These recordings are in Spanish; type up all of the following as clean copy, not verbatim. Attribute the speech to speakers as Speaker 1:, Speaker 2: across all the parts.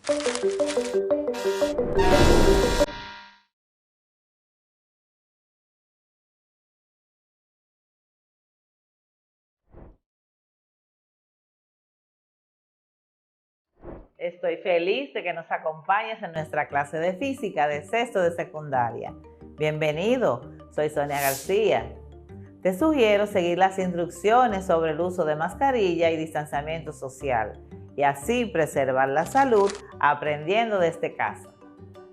Speaker 1: Estoy feliz de que nos acompañes en nuestra clase de física de sexto de secundaria. Bienvenido, soy Sonia García. Te sugiero seguir las instrucciones sobre el uso de mascarilla y distanciamiento social y así preservar la salud aprendiendo desde casa.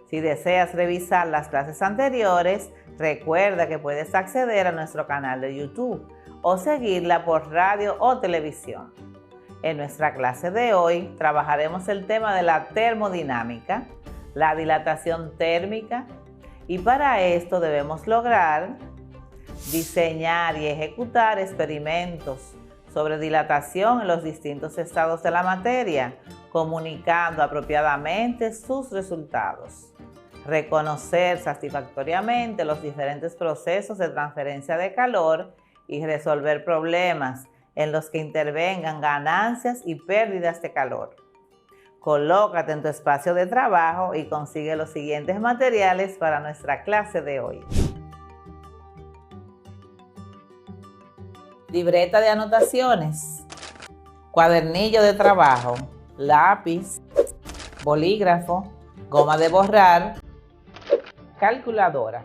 Speaker 1: Si deseas revisar las clases anteriores, recuerda que puedes acceder a nuestro canal de YouTube o seguirla por radio o televisión. En nuestra clase de hoy trabajaremos el tema de la termodinámica, la dilatación térmica, y para esto debemos lograr diseñar y ejecutar experimentos sobre dilatación en los distintos estados de la materia, comunicando apropiadamente sus resultados. Reconocer satisfactoriamente los diferentes procesos de transferencia de calor y resolver problemas en los que intervengan ganancias y pérdidas de calor. Colócate en tu espacio de trabajo y consigue los siguientes materiales para nuestra clase de hoy. Libreta de anotaciones, cuadernillo de trabajo, lápiz, bolígrafo, goma de borrar, calculadora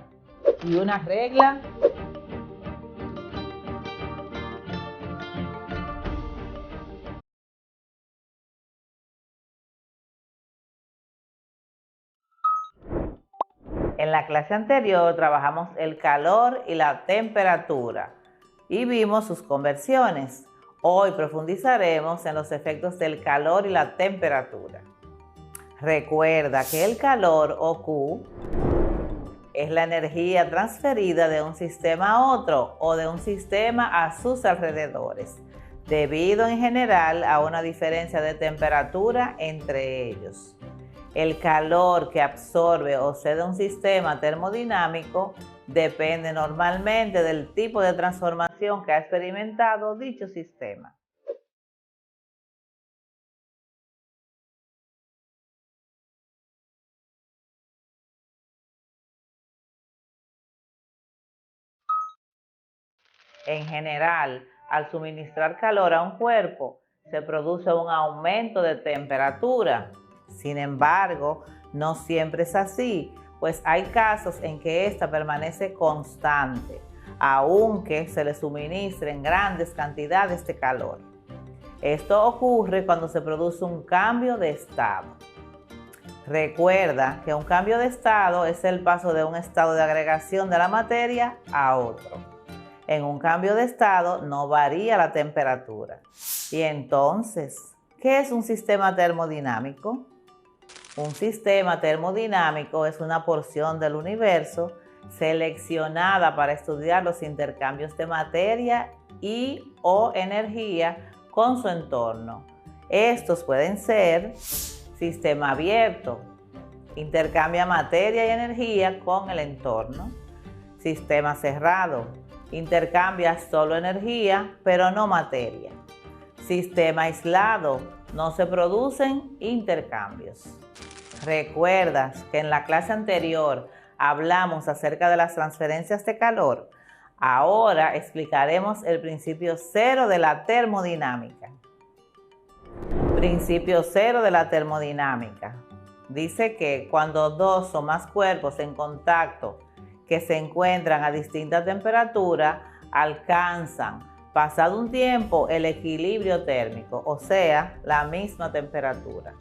Speaker 1: y una regla . En la clase anterior trabajamos el calor y la temperatura y vimos sus conversiones. Hoy profundizaremos en los efectos del calor y la temperatura. Recuerda que el calor, o Q, es la energía transferida de un sistema a otro o de un sistema a sus alrededores, debido en general a una diferencia de temperatura entre ellos. El calor que absorbe o cede un sistema termodinámico depende normalmente del tipo de transformación que ha experimentado dicho sistema. En general, al suministrar calor a un cuerpo, se produce un aumento de temperatura. Sin embargo, no siempre es así, pues hay casos en que ésta permanece constante, aunque se le suministren grandes cantidades de calor. Esto ocurre cuando se produce un cambio de estado. Recuerda que un cambio de estado es el paso de un estado de agregación de la materia a otro. En un cambio de estado no varía la temperatura. Y entonces, ¿qué es un sistema termodinámico? Un sistema termodinámico es una porción del universo seleccionada para estudiar los intercambios de materia y/o energía con su entorno. Estos pueden ser sistema abierto, intercambia materia y energía con el entorno. Sistema cerrado, intercambia solo energía, pero no materia. Sistema aislado, no se producen intercambios. ¿Recuerdas que en la clase anterior hablamos acerca de las transferencias de calor? Ahora explicaremos el principio cero de la termodinámica. Principio cero de la termodinámica. Dice que cuando dos o más cuerpos en contacto que se encuentran a distinta temperatura alcanzan, pasado un tiempo, el equilibrio térmico, o sea, la misma temperatura.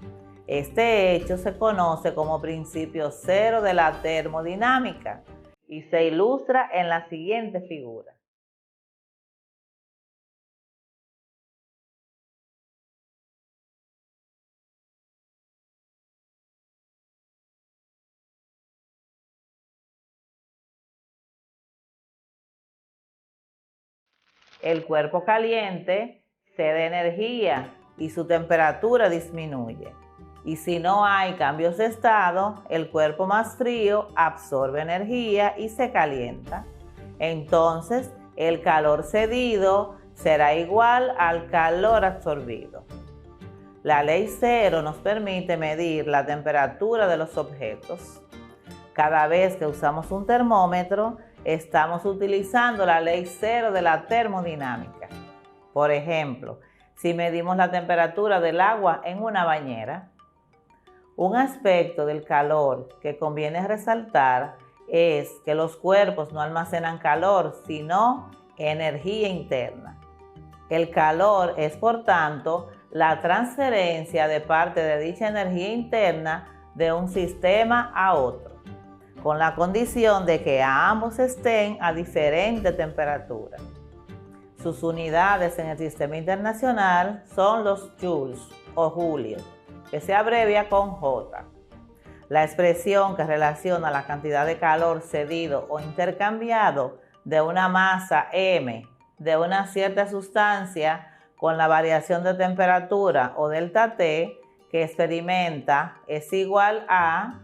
Speaker 1: Este hecho se conoce como principio cero de la termodinámica y se ilustra en la siguiente figura. El cuerpo caliente cede energía y su temperatura disminuye. Y si no hay cambios de estado, el cuerpo más frío absorbe energía y se calienta. Entonces, el calor cedido será igual al calor absorbido. La ley cero nos permite medir la temperatura de los objetos. Cada vez que usamos un termómetro, estamos utilizando la ley cero de la termodinámica. Por ejemplo, si medimos la temperatura del agua en una bañera, un aspecto del calor que conviene resaltar es que los cuerpos no almacenan calor, sino energía interna. El calor es, por tanto, la transferencia de parte de dicha energía interna de un sistema a otro, con la condición de que ambos estén a diferente temperatura. Sus unidades en el sistema internacional son los joules o julios, que se abrevia con J. La expresión que relaciona la cantidad de calor cedido o intercambiado de una masa M de una cierta sustancia con la variación de temperatura o delta T que experimenta es igual a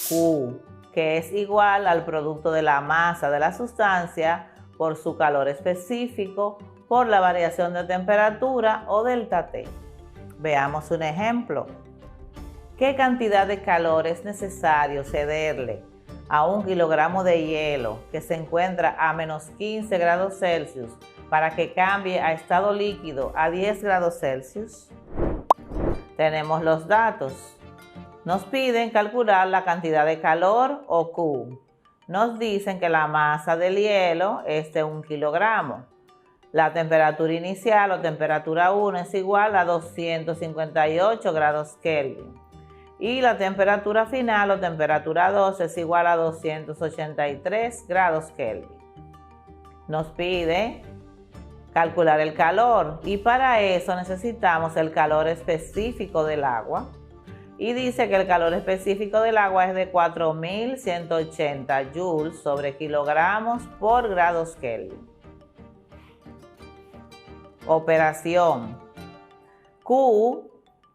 Speaker 1: Q, que es igual al producto de la masa de la sustancia por su calor específico por la variación de temperatura o delta T. Veamos un ejemplo. ¿Qué cantidad de calor es necesario cederle a 1 kilogramo de hielo que se encuentra a menos 15 grados Celsius para que cambie a estado líquido a 10 grados Celsius? Tenemos los datos. Nos piden calcular la cantidad de calor o Q. Nos dicen que la masa del hielo es de 1 kilogramo. La temperatura inicial o temperatura 1 es igual a 258 grados Kelvin. Y la temperatura final o temperatura 2 es igual a 283 grados Kelvin. Nos pide calcular el calor y para eso necesitamos el calor específico del agua. Y dice que el calor específico del agua es de 4180 joules sobre kilogramos por grados Kelvin. Operación. Q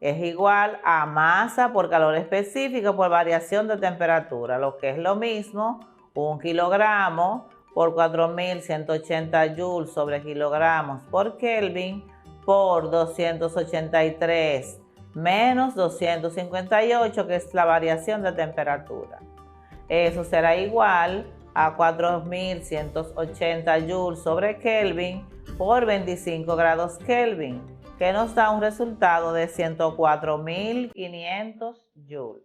Speaker 1: es igual a masa por calor específico por variación de temperatura, lo que es lo mismo, 1 kilogramo por 4180 joules sobre kilogramos por Kelvin por 283 menos 258, que es la variación de temperatura. Eso será igual a 4180 joules sobre Kelvin por 25 grados Kelvin, que nos da un resultado de 104.500 joules.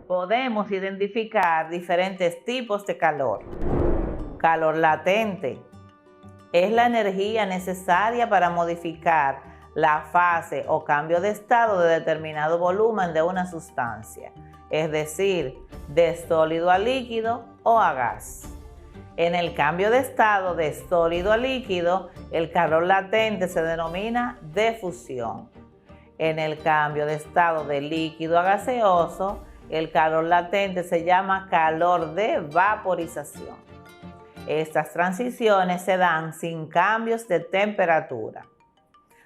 Speaker 1: Podemos identificar diferentes tipos de calor. Calor latente es la energía necesaria para modificar la fase o cambio de estado de determinado volumen de una sustancia, es decir, de sólido a líquido o a gas. En el cambio de estado de sólido a líquido, el calor latente se denomina difusión. En el cambio de estado de líquido a gaseoso, el calor latente se llama calor de vaporización. Estas transiciones se dan sin cambios de temperatura.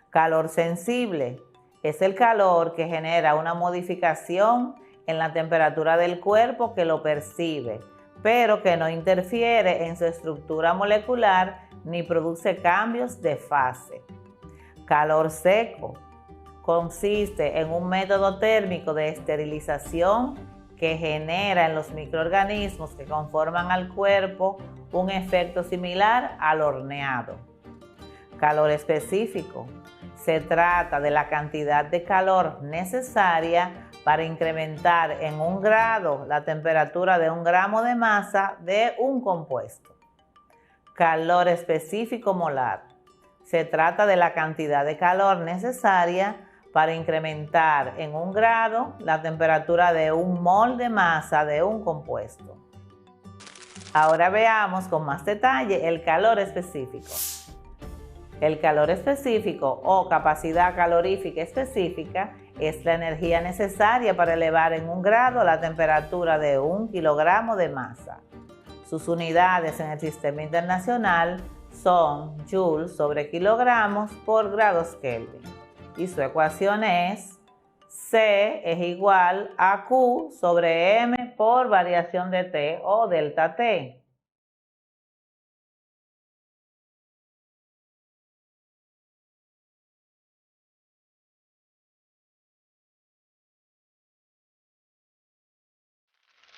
Speaker 1: Calor sensible es el calor que genera una modificación en la temperatura del cuerpo que lo percibe, pero que no interfiere en su estructura molecular ni produce cambios de fase. Calor seco consiste en un método térmico de esterilización que genera en los microorganismos que conforman al cuerpo un efecto similar al horneado. Calor específico. Se trata de la cantidad de calor necesaria para incrementar en 1 grado la temperatura de 1 gramo de masa de un compuesto. Calor específico molar. Se trata de la cantidad de calor necesaria para incrementar en 1 grado la temperatura de 1 mol de masa de un compuesto. Ahora veamos con más detalle el calor específico. El calor específico o capacidad calorífica específica es la energía necesaria para elevar en 1 grado la temperatura de 1 kilogramo de masa. Sus unidades en el sistema internacional son joules sobre kilogramos por grados Kelvin. Y su ecuación es C es igual a Q sobre M por variación de T o delta T.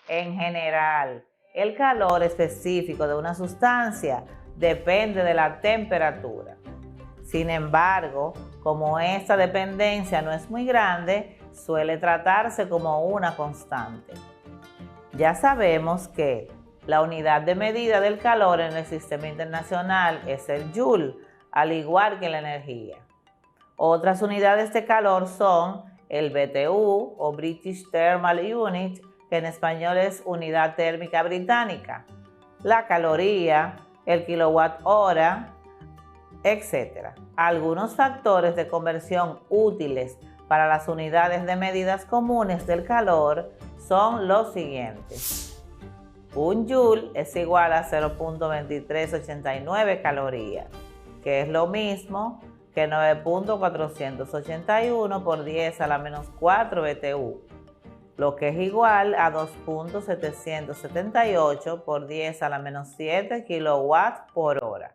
Speaker 1: En general, el calor específico de una sustancia depende de la temperatura. Sin embargo, como esta dependencia no es muy grande, suele tratarse como una constante. Ya sabemos que la unidad de medida del calor en el sistema internacional es el Joule, al igual que la energía. Otras unidades de calor son el BTU o British Thermal Unit, que en español es unidad térmica británica, la caloría, el kilowatt hora, etc. Algunos factores de conversión útiles para las unidades de medidas comunes del calor son los siguientes. Un joule es igual a 0.2389 calorías, que es lo mismo que 9.481 por 10 a la menos 4 BTU, lo que es igual a 2.778 por 10 a la menos 7 kilowatts por hora.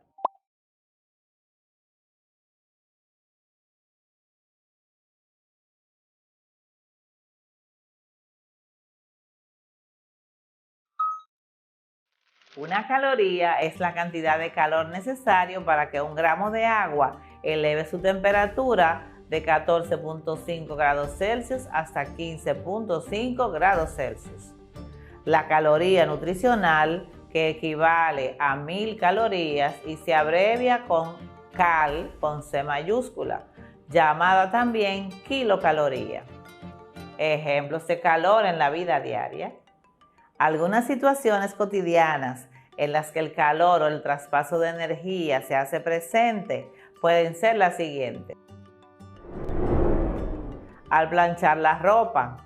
Speaker 1: Una caloría es la cantidad de calor necesario para que un gramo de agua eleve su temperatura de 14.5 grados Celsius hasta 15.5 grados Celsius. La caloría nutricional, que equivale a 1000 calorías y se abrevia con cal con C mayúscula, llamada también kilocaloría. Ejemplos de calor en la vida diaria. Algunas situaciones cotidianas en las que el calor o el traspaso de energía se hace presente pueden ser las siguientes. Al planchar la ropa,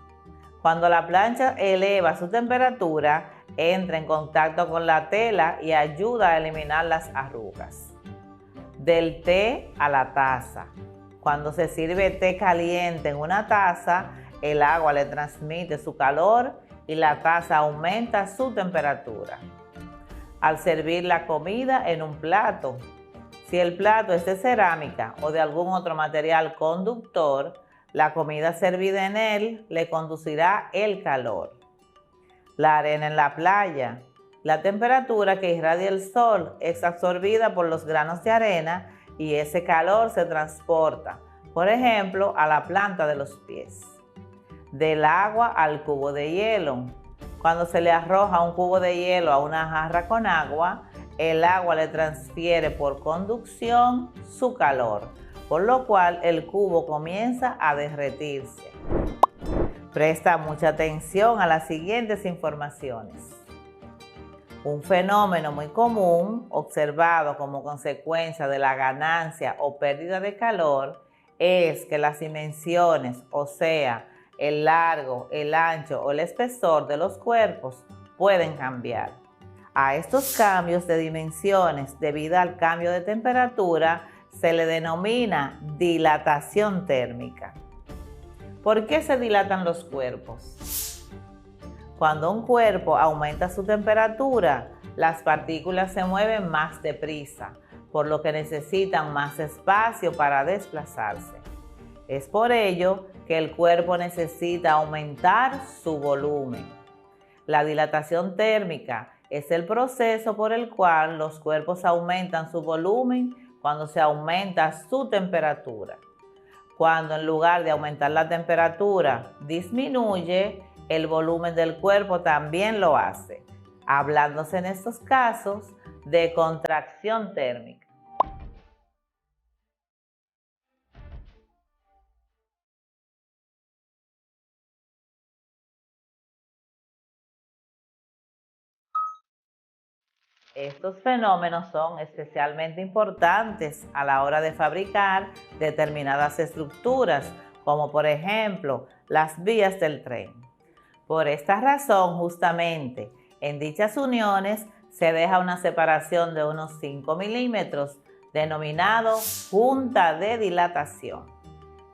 Speaker 1: cuando la plancha eleva su temperatura, entra en contacto con la tela y ayuda a eliminar las arrugas. Del té a la taza. Cuando se sirve té caliente en una taza, el agua le transmite su calor y la taza aumenta su temperatura. Al servir la comida en un plato, si el plato es de cerámica o de algún otro material conductor, la comida servida en él le conducirá el calor. La arena en la playa. La temperatura que irradia el sol es absorbida por los granos de arena y ese calor se transporta, por ejemplo, a la planta de los pies. Del agua al cubo de hielo. Cuando se le arroja un cubo de hielo a una jarra con agua, el agua le transfiere por conducción su calor, por lo cual el cubo comienza a derretirse. Presta mucha atención a las siguientes informaciones. Un fenómeno muy común, observado como consecuencia de la ganancia o pérdida de calor, es que las dimensiones, o sea, el largo, el ancho o el espesor de los cuerpos pueden cambiar. A estos cambios de dimensiones debido al cambio de temperatura se le denomina dilatación térmica. ¿Por qué se dilatan los cuerpos? Cuando un cuerpo aumenta su temperatura, las partículas se mueven más deprisa, por lo que necesitan más espacio para desplazarse. Es por ello que el cuerpo necesita aumentar su volumen. La dilatación térmica es el proceso por el cual los cuerpos aumentan su volumen cuando se aumenta su temperatura. Cuando en lugar de aumentar la temperatura disminuye, el volumen del cuerpo también lo hace, hablándose en estos casos de contracción térmica. Estos fenómenos son especialmente importantes a la hora de fabricar determinadas estructuras, como por ejemplo las vías del tren. Por esta razón, justamente, en dichas uniones se deja una separación de unos 5 milímetros, denominado punta de dilatación.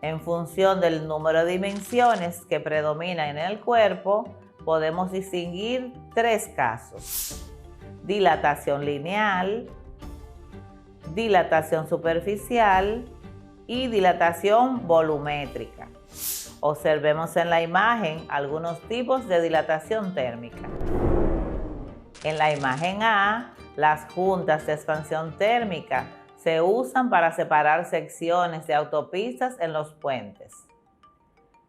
Speaker 1: En función del número de dimensiones que predominan en el cuerpo, podemos distinguir tres casos: dilatación lineal, dilatación superficial y dilatación volumétrica. Observemos en la imagen algunos tipos de dilatación térmica. En la imagen A, las juntas de expansión térmica se usan para separar secciones de autopistas en los puentes.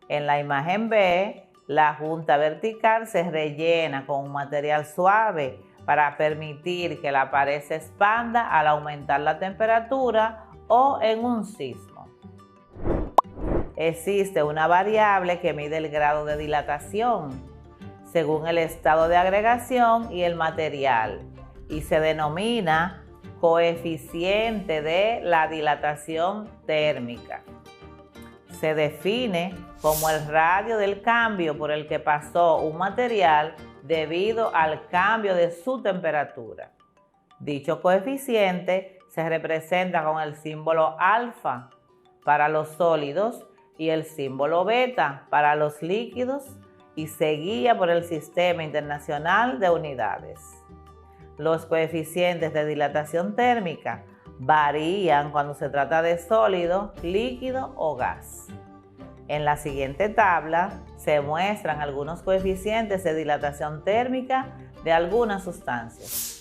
Speaker 1: En la imagen B, la junta vertical se rellena con un material suave para permitir que la pared se expanda al aumentar la temperatura o en un sismo. Existe una variable que mide el grado de dilatación según el estado de agregación y el material y se denomina coeficiente de la dilatación térmica. Se define como el radio del cambio por el que pasó un material debido al cambio de su temperatura. Dicho coeficiente se representa con el símbolo alfa para los sólidos y el símbolo beta para los líquidos y se guía por el Sistema Internacional de Unidades. Los coeficientes de dilatación térmica varían cuando se trata de sólido, líquido o gas. En la siguiente tabla se muestran algunos coeficientes de dilatación térmica de algunas sustancias.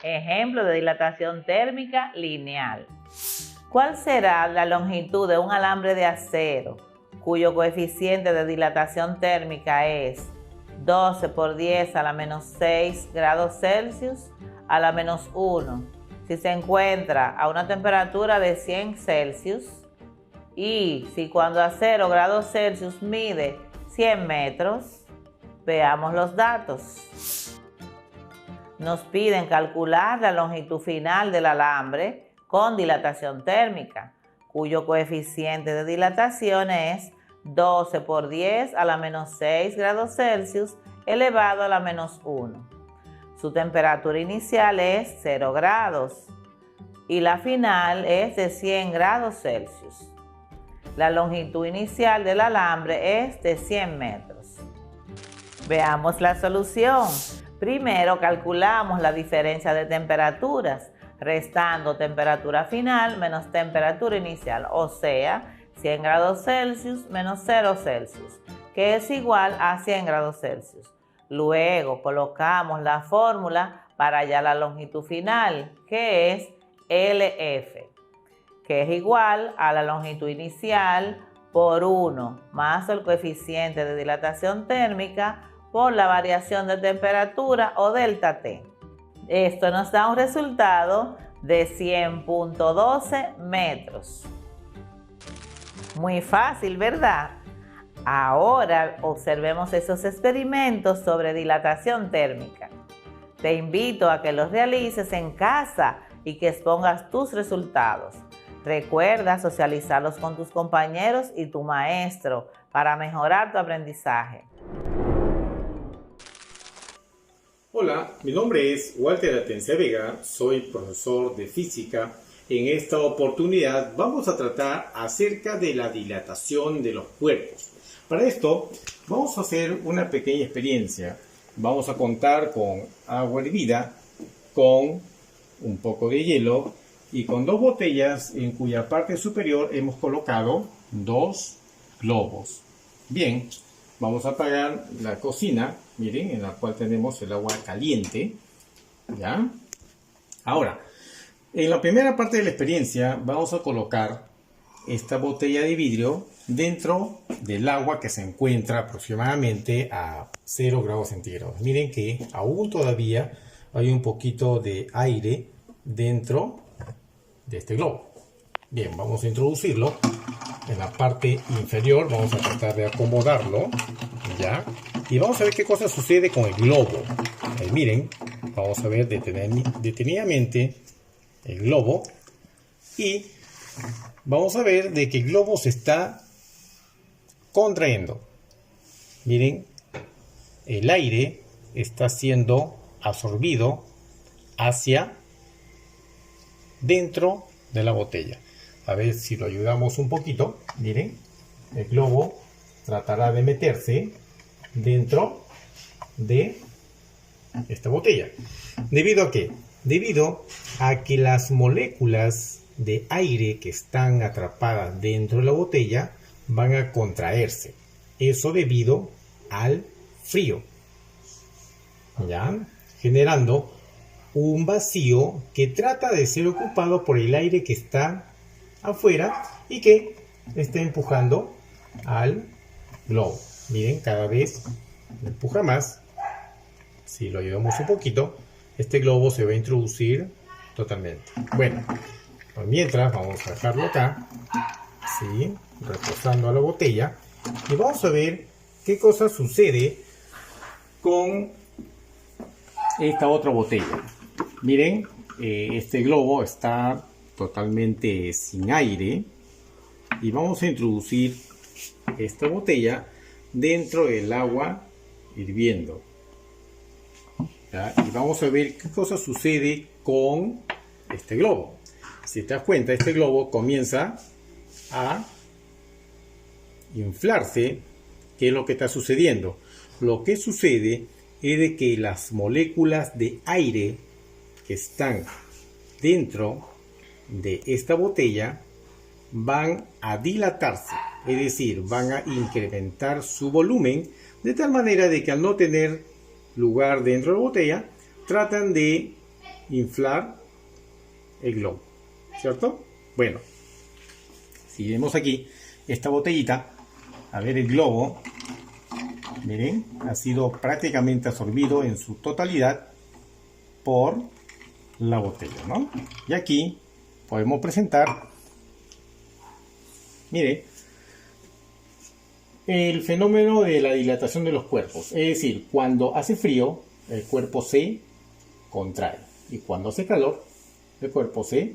Speaker 1: Ejemplo de dilatación térmica lineal. ¿Cuál será la longitud de un alambre de acero cuyo coeficiente de dilatación térmica es 12 por 10 a la menos 6 grados Celsius a la menos 1 si se encuentra a una temperatura de 100 Celsius y si cuando a 0 grados Celsius mide 100 metros? Veamos los datos. Nos piden calcular la longitud final del alambre con dilatación térmica, cuyo coeficiente de dilatación es 12 por 10 a la menos 6 grados Celsius elevado a la menos 1. Su temperatura inicial es 0 grados y la final es de 100 grados Celsius. La longitud inicial del alambre es de 100 metros. Veamos la solución. Primero calculamos la diferencia de temperaturas, restando temperatura final menos temperatura inicial, o sea, 100 grados Celsius menos 0 Celsius, que es igual a 100 grados Celsius. Luego colocamos la fórmula para hallar la longitud final, que es LF, que es igual a la longitud inicial por 1 más el coeficiente de dilatación térmica por la variación de temperatura o delta T. Esto nos da un resultado de 100.12 metros. Muy fácil, ¿verdad? Ahora observemos esos experimentos sobre dilatación térmica. Te invito a que los realices en casa y que expongas tus resultados. Recuerda socializarlos con tus compañeros y tu maestro para mejorar tu aprendizaje.
Speaker 2: Hola, mi nombre es Walter Atencia Vega, soy profesor de física. En esta oportunidad vamos a tratar acerca de la dilatación de los cuerpos. Para esto vamos a hacer una pequeña experiencia. Vamos a contar con agua hervida, con un poco de hielo y con dos botellas en cuya parte superior hemos colocado dos globos. Bien, vamos a apagar la cocina, miren, en la cual tenemos el agua caliente. ¿Ya? Ahora, en la primera parte de la experiencia vamos a colocar esta botella de vidrio dentro del agua que se encuentra aproximadamente a 0 grados centígrados. Miren que aún todavía hay un poquito de aire dentro de este globo. Bien, vamos a introducirlo en la parte inferior. Vamos a tratar de acomodarlo, ¿ya? Y vamos a ver qué cosa sucede con el globo. Miren, vamos a ver detenidamente el globo y vamos a ver de que el globo se está contrayendo. Miren, el aire está siendo absorbido hacia dentro de la botella. A ver si lo ayudamos un poquito. Miren, el globo tratará de meterse dentro de esta botella. ¿Debido a qué? Debido a que las moléculas de aire que están atrapadas dentro de la botella van a contraerse. Eso debido al frío, ¿ya? Generando un vacío que trata de ser ocupado por el aire que está afuera y que está empujando al globo. Miren, cada vez empuja más. Si lo ayudamos un poquito, este globo se va a introducir totalmente. Bueno, pues mientras vamos a dejarlo acá, ¿sí? Reposando a la botella, y vamos a ver qué cosa sucede con esta otra botella. Miren, este globo está totalmente sin aire y vamos a introducir esta botella dentro del agua hirviendo. ¿Ya? Y vamos a ver qué cosa sucede con este globo. Si te das cuenta, este globo comienza a inflarse. ¿Qué es lo que está sucediendo? Lo que sucede es de que las moléculas de aire que están dentro de esta botella van a dilatarse, es decir, van a incrementar su volumen de tal manera de que al no tener lugar dentro de la botella, tratan de inflar el globo, ¿cierto? Bueno, si vemos aquí esta botellita, a ver el globo, miren, ha sido prácticamente absorbido en su totalidad por la botella, ¿no? Y aquí podemos presentar, miren, el fenómeno de la dilatación de los cuerpos. Es decir, cuando hace frío, el cuerpo se contrae. Y cuando hace calor, el cuerpo se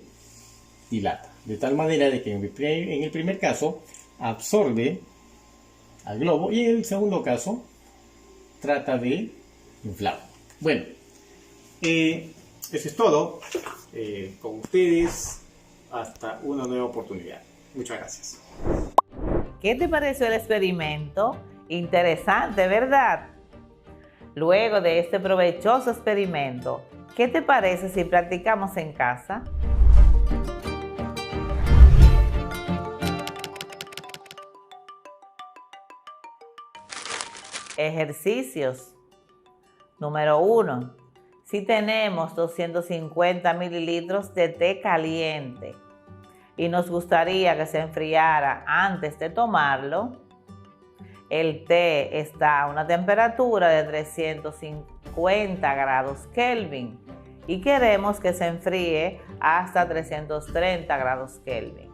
Speaker 2: dilata. De tal manera de que en el primer caso absorbe al globo y en el segundo caso trata de inflarlo. Bueno, eso es todo. Con ustedes hasta una nueva oportunidad. Muchas gracias.
Speaker 1: ¿Qué te pareció el experimento? Interesante, ¿verdad? Luego de este provechoso experimento, ¿qué te parece si practicamos en casa? Ejercicios. Número 1. Si tenemos 250 mililitros de té caliente y nos gustaría que se enfriara antes de tomarlo, el té está a una temperatura de 350 grados Kelvin y queremos que se enfríe hasta 330 grados Kelvin.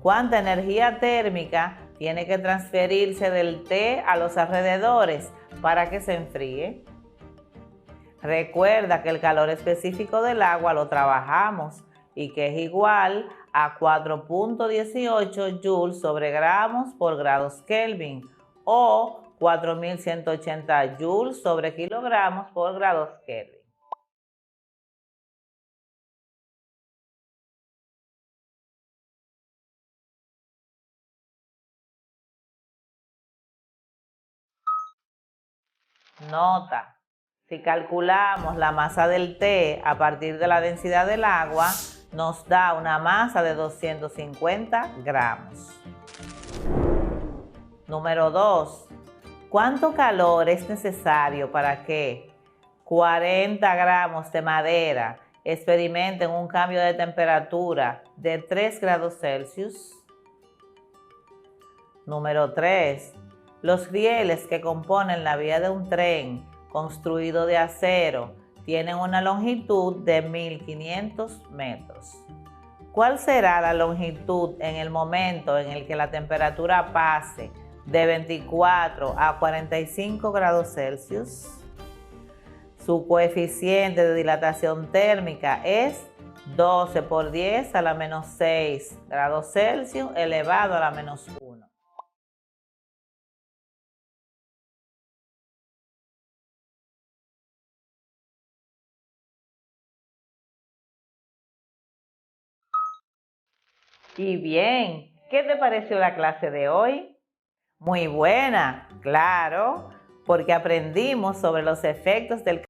Speaker 1: ¿Cuánta energía térmica tiene que transferirse del té a los alrededores para que se enfríe? Recuerda que el calor específico del agua lo trabajamos y que es igual a 4.18 joules sobre gramos por grados Kelvin o 4.180 joules sobre kilogramos por grados Kelvin. Nota: si calculamos la masa del té a partir de la densidad del agua, nos da una masa de 250 gramos. Número 2. ¿Cuánto calor es necesario para que 40 gramos de madera experimenten un cambio de temperatura de 3 grados Celsius? Número 3. Los rieles que componen la vía de un tren construido de acero tienen una longitud de 1500 metros. ¿Cuál será la longitud en el momento en el que la temperatura pase de 24 a 45 grados Celsius? Su coeficiente de dilatación térmica es 12 por 10 a la menos 6 grados Celsius elevado a la menos 1. Y bien, ¿qué te pareció la clase de hoy? Muy buena, claro, porque aprendimos sobre los efectos del